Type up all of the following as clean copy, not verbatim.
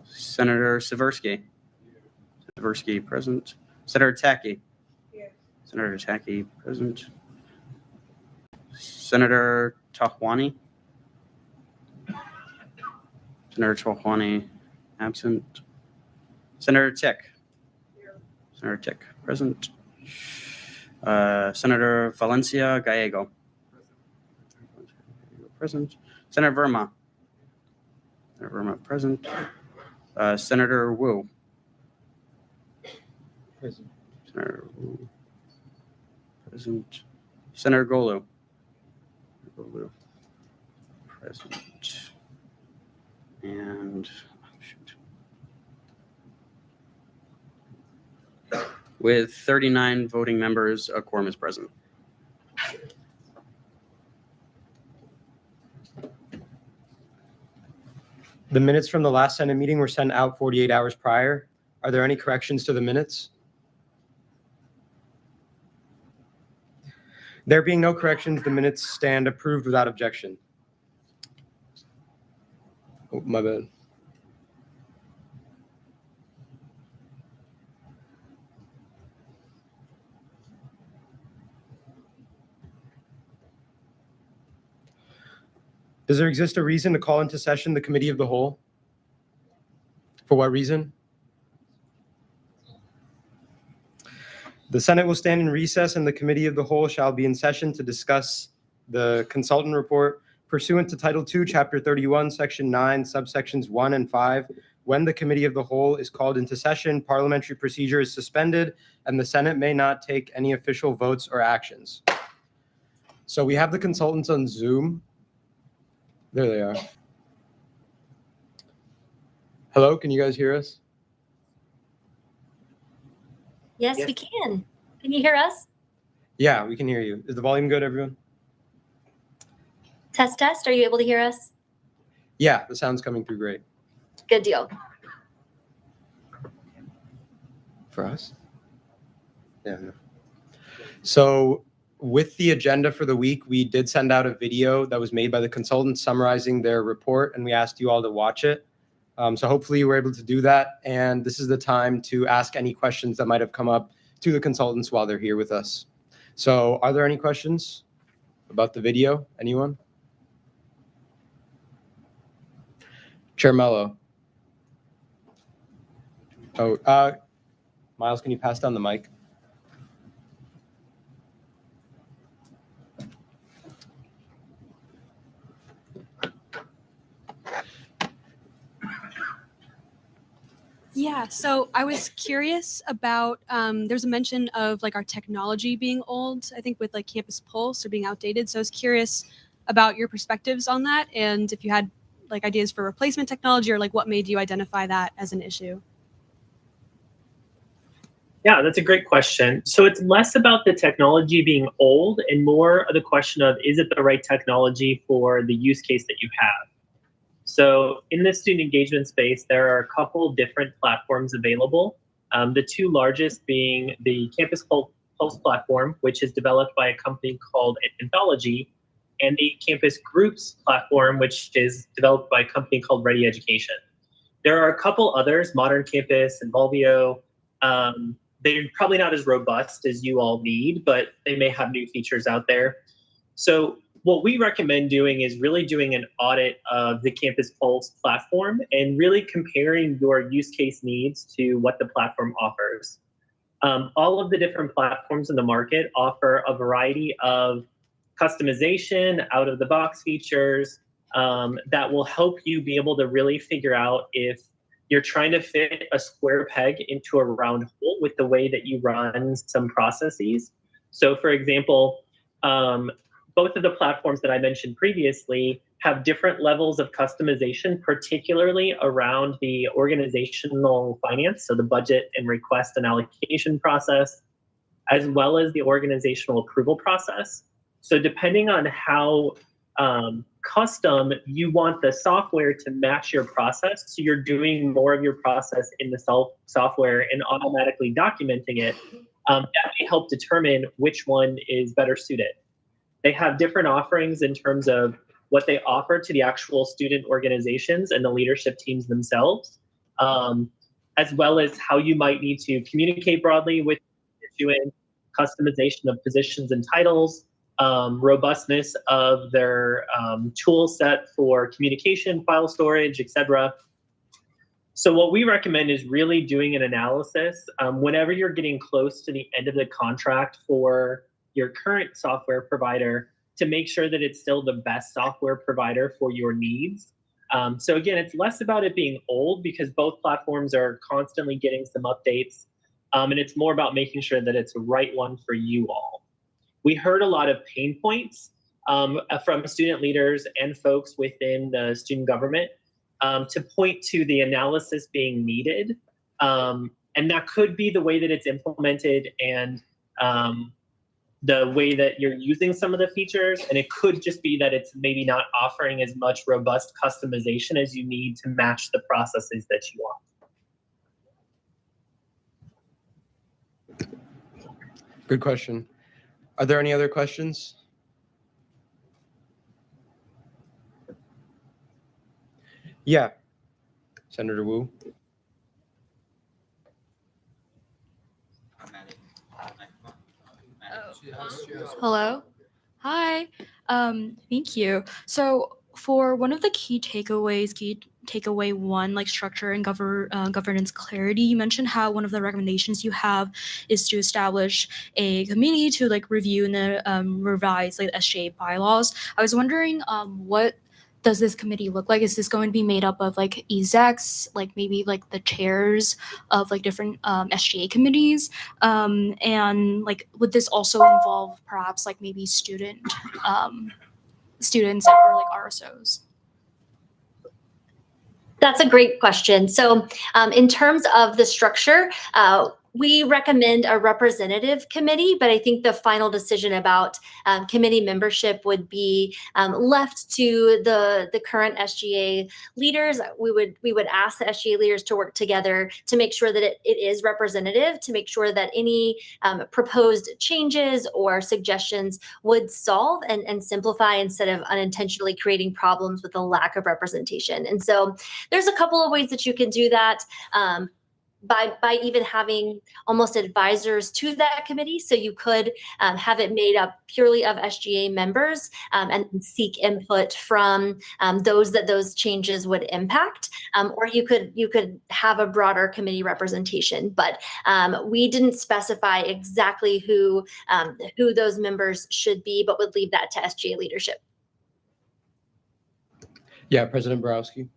Senator Seversky. Seversky present. Senator Tackey. Here. Senator Tackey present. Senator Tahwani. Senator Tahwani absent. Senator Tick. Here. Senator Tick present. Senator Valencia Gallego. Present. Senator Verma. Senator Verma present. Senator Wu. Present. Senator Wu. Present. Senator Golu. Golu. Present. And with 39 voting members, a quorum is present. The minutes from the last Senate meeting were sent out 48 hours prior. Are there any corrections to the minutes? There being no corrections, the minutes stand approved without objection. Oh, my bad. Does there exist a reason to call into session the Committee of the Whole? For what reason? The Senate will stand in recess and the Committee of the Whole shall be in session to discuss the consultant report pursuant to Title II, Chapter 31, Section 9, subsections 1 and 5. When the Committee of the Whole is called into session, parliamentary procedure is suspended and the Senate may not take any official votes or actions. So we have the consultants on Zoom. There they are. Hello, can you guys hear us? Yes, we can. Can you hear us? Yeah, we can hear you. Is the volume good, everyone? Test, test. Are you able to hear us? Yeah, the sound's coming through great. Good deal. For us? Yeah. No. So with the agenda for the week, we did send out a video that was made by the consultants summarizing their report, and we asked you all to watch it. So hopefully you were able to do that. And this is the time to ask any questions that might have come up to the consultants while they're here with us. So are there any questions about the video? Anyone? Chair Mello. Oh, Miles, can you pass down the mic? Yeah, so I was curious about, there's a mention of like our technology being old, I think with like Campus Pulse or being outdated. So I was curious about your perspectives on that and if you had like ideas for replacement technology or like what made you identify that as an issue. Yeah, that's a great question. So it's less about the technology being old and more of the question of, is it the right technology for the use case that you have? So in the student engagement space, there are a couple different platforms available. The two largest being the Campus Pulse platform, which is developed by a company called Anthology, and the Campus Groups platform, which is developed by a company called Ready Education. There are a couple others, Modern Campus and Volvio. They're probably not as robust as you all need, but they may have new features out there. So what we recommend doing is really doing an audit of the Campus Pulse platform and really comparing your use case needs to what the platform offers. All of the different platforms in the market offer a variety of customization, out-of-the-box features that will help you be able to really figure out if you're trying to fit a square peg into a round hole with the way that you run some processes. So for example, both of the platforms that I mentioned previously have different levels of customization, particularly around the organizational finance, so the budget and request and allocation process, as well as the organizational approval process. So depending on how custom you want the software to match your process, so you're doing more of your process in the software and automatically documenting it, that may help determine which one is better suited. They have different offerings in terms of what they offer to the actual student organizations and the leadership teams themselves. as well as how you might need to communicate broadly with constituents, customization of positions and titles, robustness of their tool set for communication, file storage, etc. So what we recommend is really doing an analysis whenever you're getting close to the end of the contract for your current software provider to make sure that it's still the best software provider for your needs. So again, it's less about it being old because both platforms are constantly getting some updates. And it's more about making sure that it's the right one for you all. We heard a lot of pain points from student leaders and folks within the student government to point to the analysis being needed. And that could be the way that it's implemented and the way that you're using some of the features. And it could just be that it's maybe not offering as much robust customization as you need to match the processes that you want. Good question. Are there any other questions? Yeah, Senator Wu. Hello. Hi. Thank you. So for one of the key takeaway one, like structure and governance clarity, you mentioned how one of the recommendations you have is to establish a committee to like review and revise like SGA bylaws. I was wondering what does this committee look like? Is this going to be made up of like execs, like maybe like the chairs of like different SGA committees? And like, would this also involve perhaps like maybe students or like RSOs? That's a great question. So in terms of the structure, we recommend a representative committee, but I think the final decision about committee membership would be left to the current SGA leaders. We would ask the SGA leaders to work together to make sure that it is representative, to make sure that any proposed changes or suggestions would solve and simplify instead of unintentionally creating problems with a lack of representation. And so there's a couple of ways that you can do that. By even having almost advisors to that committee. So you could have it made up purely of SGA members and seek input from those changes would impact. Or you could have a broader committee representation. But we didn't specify exactly who those members should be, but would leave that to SGA leadership. Yeah, President Borowski.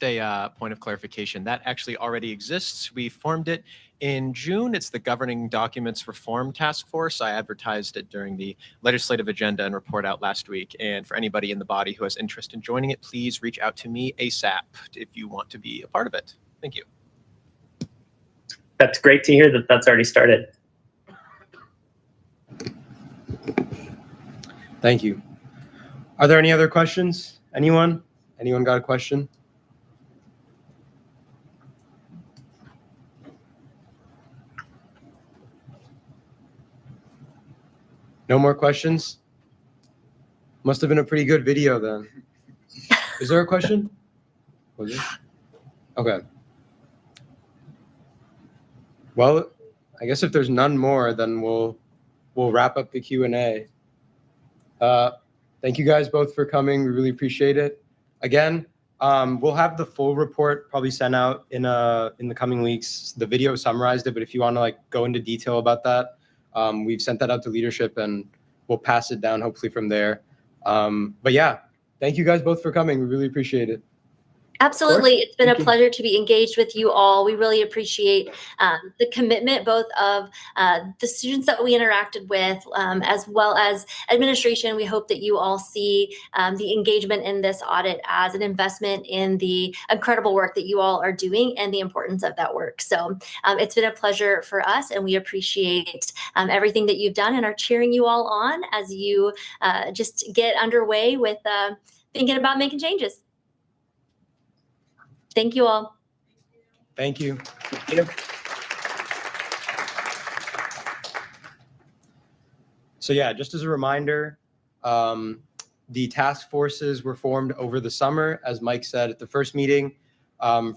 A point of clarification. That actually already exists. We formed it in June. It's the Governing Documents Reform Task Force. I advertised it during the legislative agenda and report out last week. And for anybody in the body who has interest in joining it, please reach out to me ASAP if you want to be a part of it. Thank you. That's great to hear that that's already started. Thank you. Are there any other questions? Anyone? Anyone got a question? No more questions? Must have been a pretty good video then. Is there a question? Was it? Okay. Well, I guess if there's none more, then we'll wrap up the Q&A. Thank you guys both for coming. We really appreciate it. Again, we'll have the full report probably sent out in the coming weeks. The video summarized it, but if you want to like go into detail about that, we've sent that out to leadership and we'll pass it down hopefully from there. But yeah, thank you guys both for coming. We really appreciate it. Absolutely. It's been Thank a you. pleasure to be engaged with you all. We really appreciate the commitment both of the students that we interacted with as well as administration. We hope that you all see the engagement in this audit as an investment in the incredible work that you all are doing and the importance of that work. So it's been a pleasure for us and we appreciate everything that you've done and are cheering you all on as you just get underway with thinking about making changes. Thank you all. Thank you. So yeah, just as a reminder, The task forces were formed over the summer, as Mike said at the first meeting,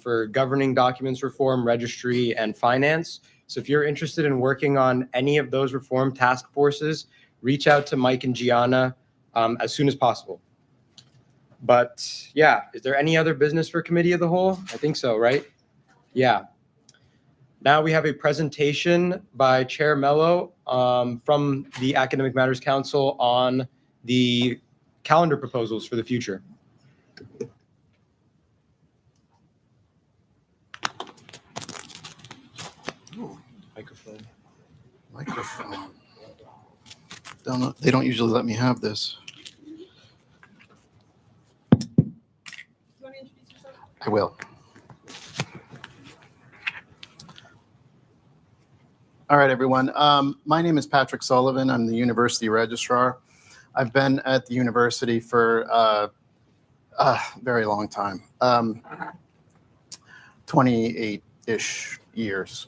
for governing documents reform, registry, and finance. So if you're interested in working on any of those reform task forces, reach out to Mike and Gianna as soon as possible. But yeah, is there any other business for Committee of the Whole? I think so, right? Yeah. Now we have a presentation by Chair Mello from the Academic Matters Council on the calendar proposals for the future. Microphone. Microphone. They don't usually let me have this. I will. All right, everyone. My name is Patrick Sullivan. I'm the university registrar. I've been at the university for a very long time, 28-ish years.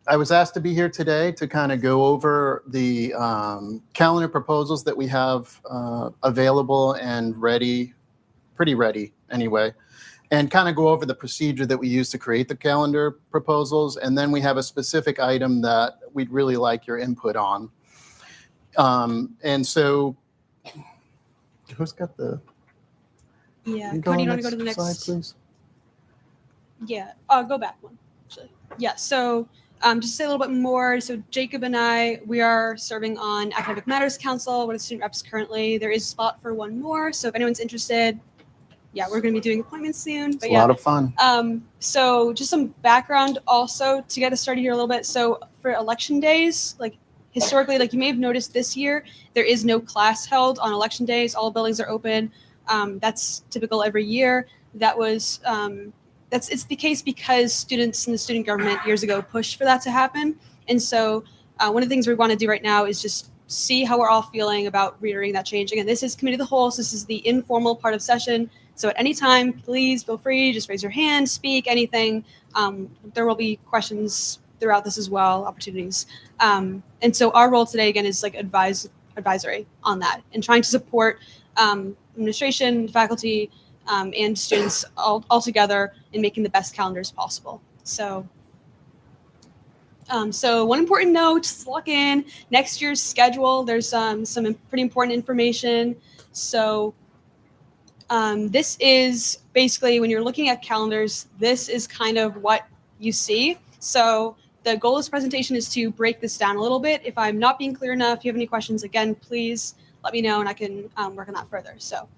I was asked to be here today to kind of go over the calendar proposals that we have available and ready, pretty ready anyway, and kind of go over the procedure that we use to create the calendar proposals. And then we have a specific item that we'd really like your input on. And so who's got the... Yeah, you go Cody, you on want to go to the next slide, please? Yeah, go back one, actually. Yeah, so just to say a little bit more, so Jacob and I, we are serving on Academic Matters Council. We're the student reps currently. There is a spot for one more, so if anyone's interested, yeah, we're going to be doing appointments soon. It's a lot of fun. So just some background also to get us started here a little bit. So for election days, like historically, like you may have noticed this year, there is no class held on election days. All buildings are open. That's typical every year. That was... it's the case because students in the student government years ago pushed for that to happen. And so one of the things we want to do right now is just see how we're all feeling about reiterating that change. Again, this is Committee of the Whole, so this is the informal part of session. So at any time, please feel free, just raise your hand, speak, anything. There will be questions throughout this as well, opportunities. And so our role today, again, is like advisory on that and trying to support administration, faculty, and students all together in making the best calendars possible. So, so one important note, just lock in next year's schedule. There's some pretty important information. So this is basically when you're looking at calendars, this is kind of what you see. So the goal of this presentation is to break this down a little bit. If I'm not being clear enough, if you have any questions, again, please let me know and I can work on that further. So.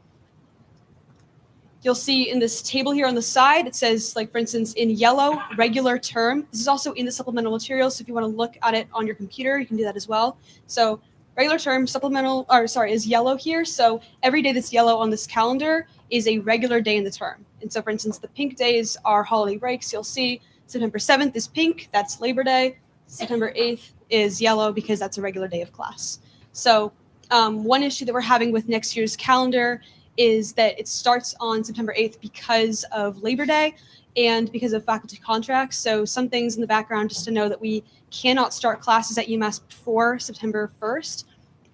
You'll see in this table here on the side, it says, like, for instance, in yellow, regular term. This is also in the supplemental materials. So if you want to look at it on your computer, you can do that as well. So regular term, is yellow here. So every day that's yellow on this calendar is a regular day in the term. And so, for instance, the pink days are holiday breaks. You'll see September 7th is pink. That's Labor Day. September 8th is yellow because that's a regular day of class. So one issue that we're having with next year's calendar is that it starts on September 8th because of Labor Day and because of faculty contracts. So some things in the background just to know that we cannot start classes at UMass before September 1st.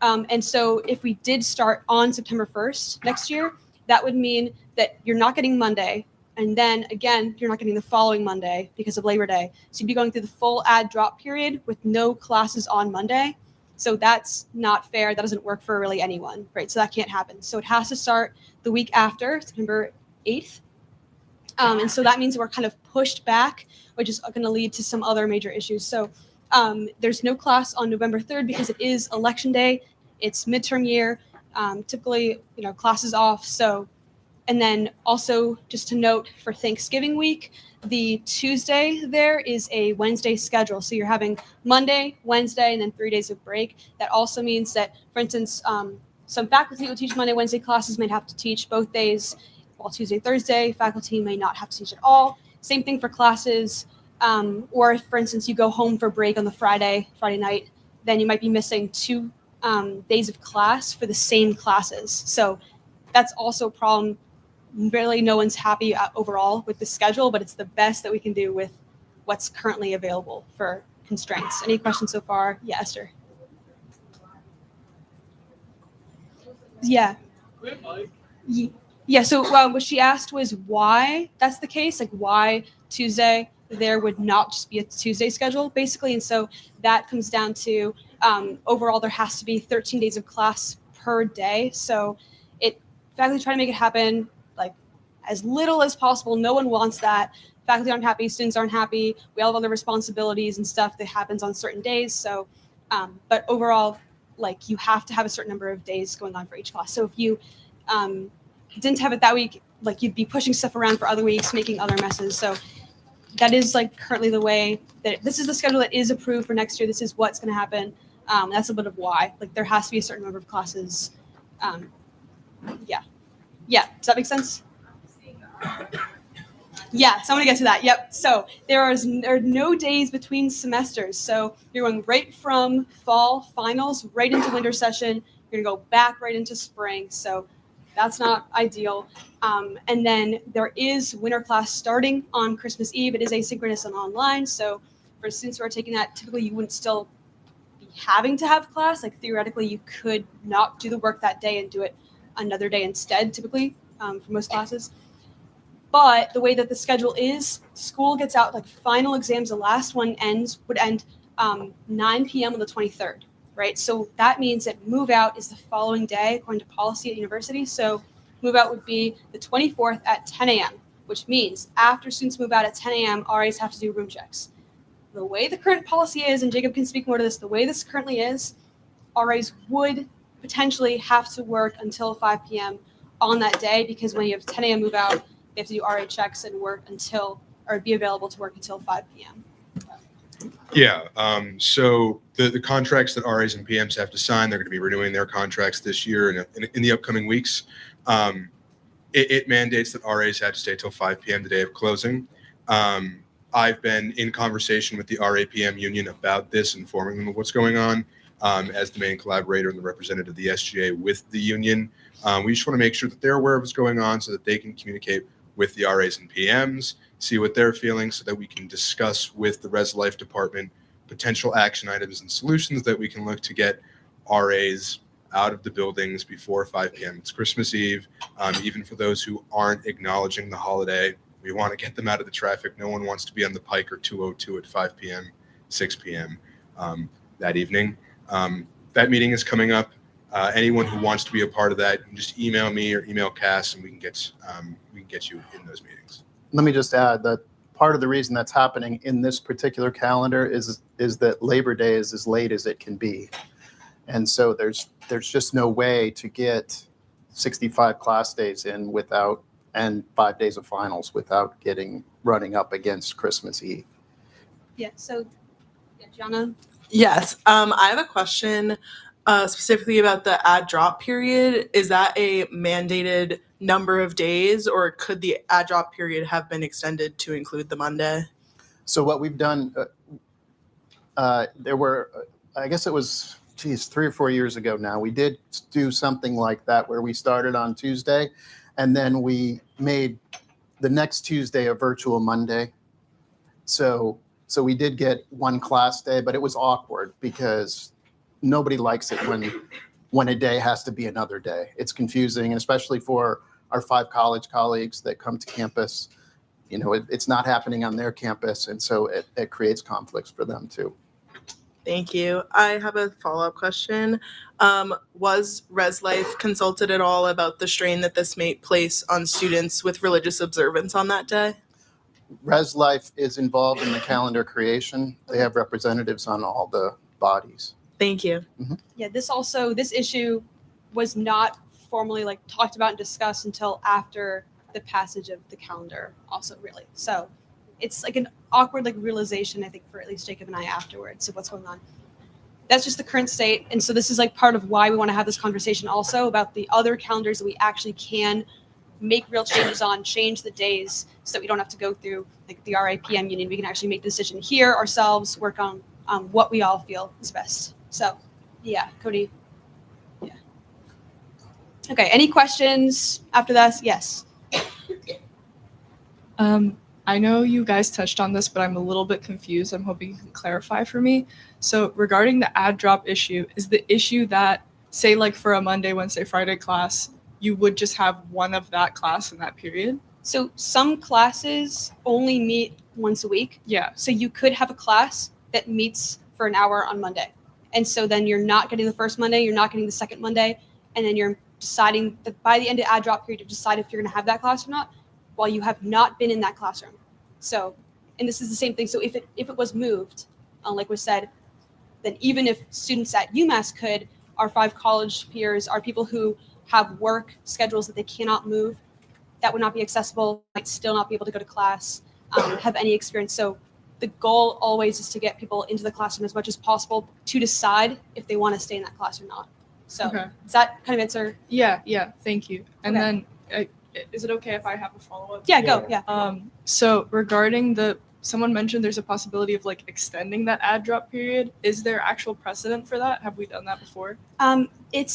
And so if we did start on September 1st next year, that would mean that you're not getting Monday. And then again, you're not getting the following Monday because of Labor Day. So you'd be going through the full add drop period with no classes on Monday. So that's not fair. That doesn't work for really anyone, right? So that can't happen. So it has to start the week after, September 8th. And so that means we're kind of pushed back, which is going to lead to some other major issues. So there's no class on November 3rd because it is election day. It's midterm year. Typically, classes off. So, and then also just to note for Thanksgiving week, the Tuesday there is a Wednesday schedule. So you're having Monday, Wednesday, and then 3 days of break. That also means that, for instance, some faculty who teach Monday, Wednesday classes may have to teach both days, while Tuesday, Thursday, faculty may not have to teach at all. Same thing for classes. Or if, for instance, you go home for break on the Friday night, then you might be missing 2 days of class for the same classes. So that's also a problem. Really, no one's happy overall with the schedule, but it's the best that we can do with what's currently available for constraints. Any questions so far? Yeah, Esther. Yeah. Yeah, so what she asked was why that's the case, like why Tuesday there would not just be a Tuesday schedule, basically. And so that comes down to overall there has to be 13 days of class per day. So faculty try to make it happen like as little as possible. No one wants that. Faculty aren't happy, students aren't happy. We all have other responsibilities and stuff that happens on certain days. So, but overall, like you have to have a certain number of days going on for each class. So if you didn't have it that week, like you'd be pushing stuff around for other weeks, making other messes. So that is like currently the way that this is the schedule that is approved for next year. This is what's going to happen. That's a bit of why. Like there has to be a certain number of classes. Yeah. Does that make sense? Yeah, so I'm gonna get to that. Yep. So there are no days between semesters. So you're going right from fall finals right into winter session. You're gonna go back right into spring. So that's not ideal. And then there is winter class starting on Christmas Eve. It is asynchronous and online. So for students who are taking that, typically you wouldn't still be having to have class. Like theoretically, you could not do the work that day and do it another day instead, typically for most classes. But the way that the schedule is, school gets out like final exams. The last one would end 9 p.m. on the 23rd, right? So that means that move out is the following day according to policy at university. So move out would be the 24th at 10 a.m., which means after students move out at 10 a.m., RAs have to do room checks. The way the current policy is, and Jacob can speak more to this, the way this currently is, RAs would potentially have to work until 5 p.m. on that day because when you have 10 a.m. move out, they have to do RA checks and work or be available to work until 5 p.m. Yeah. So the contracts that RAs and PMs have to sign, they're going to be renewing their contracts this year and in the upcoming weeks. It mandates that RAs have to stay till 5 p.m. the day of closing. I've been in conversation with the RA-PM union about this, informing them of what's going on as the main collaborator and the representative of the SGA with the union. We just want to make sure that they're aware of what's going on so that they can communicate with the RAs and PMs, see what they're feeling so that we can discuss with the Res Life department potential action items and solutions that we can look to get RAs out of the buildings before 5 p.m. It's Christmas Eve. Even for those who aren't acknowledging the holiday, we want to get them out of the traffic. No one wants to be on the Pike or 202 at 5 p.m., 6 p.m. That evening. That meeting is coming up. Anyone who wants to be a part of that, just email me or email Cass, and we can get you in those meetings. Let me just add that part of the reason that's happening in this particular calendar is that Labor Day is as late as it can be, and so there's just no way to get 65 class days in and 5 days of finals without running up against Christmas Eve. Yeah. So, Gianna. Yes. I have a question specifically about the add drop period. Is that a mandated number of days, or could the add drop period have been extended to include the Monday? So what we've done, there were, I guess it was, 3 or 4 years ago now, we did do something like that where we started on Tuesday and then we made the next Tuesday a virtual Monday. So we did get one class day, but it was awkward because nobody likes it when a day has to be another day. It's confusing, and especially for our 5 college colleagues that come to campus, it's not happening on their campus, and so it creates conflicts for them too. Thank you. I have a follow-up question. Was Res Life consulted at all about the strain that this may place on students with religious observance on that day? Res Life is involved in the calendar creation. They have representatives on all the bodies. Thank you. Mm-hmm. Yeah, this issue was not formally talked about and discussed until after the passage of the calendar also, really. So it's like an awkward realization, I think, for at least Jacob and I afterwards of what's going on. That's just the current state. And so this is part of why we want to have this conversation also about the other calendars that we actually can make real changes on, change the days so that we don't have to go through the RA-PM union. We can actually make the decision here ourselves, work on what we all feel is best. So, yeah, Cody. Yeah. Okay, any questions after this? Yes. I know you guys touched on this, but I'm a little bit confused. I'm hoping you can clarify for me. So regarding the add drop issue, is the issue that say like for a Monday, Wednesday, Friday class, you would just have one of that class in that period? So some classes only meet once a week. Yeah. So you could have a class that meets for an hour on Monday. And so then you're not getting the first Monday, you're not getting the second Monday, and then you're deciding that by the end of add drop period to decide if you're going to have that class or not while you have not been in that classroom. So, and this is the same thing. So if it was moved, like was said, then even if students at UMass could, our 5 college peers are people who have work schedules that they cannot move, that would not be accessible, might still not be able to go to class, have any experience. So the goal always is to get people into the classroom as much as possible to decide if they want to stay in that class or not. So Okay. does that kind of answer? Yeah, thank you. And Okay. then, is it okay if I have a follow-up? Yeah, go. Yeah. So regarding someone mentioned there's a possibility of like extending that add drop period. Is there actual precedent for that? Have we done that before? It's